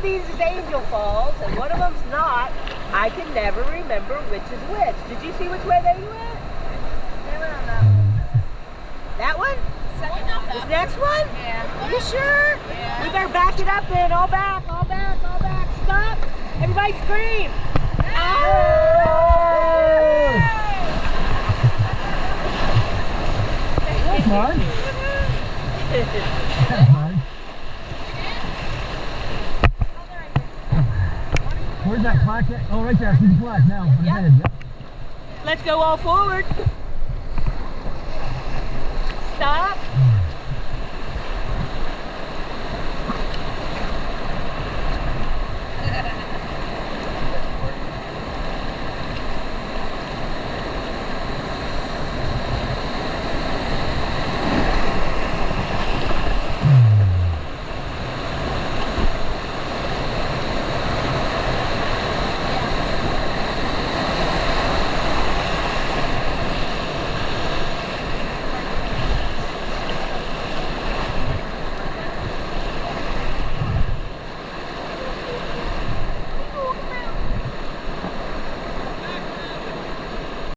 These is Angel Falls, and one of them's not. I can never remember which is which. Did you see which way they went? They went on that one. That one? Second one. This next one? Yeah. You sure? Yeah. We better back it up then. All back, all back, all back. Stop. Everybody scream. That's mine. That's mine. Where's that plaque at? Oh, right there. I see the plaque now. On the head. Yep. Let's go all forward. Stop.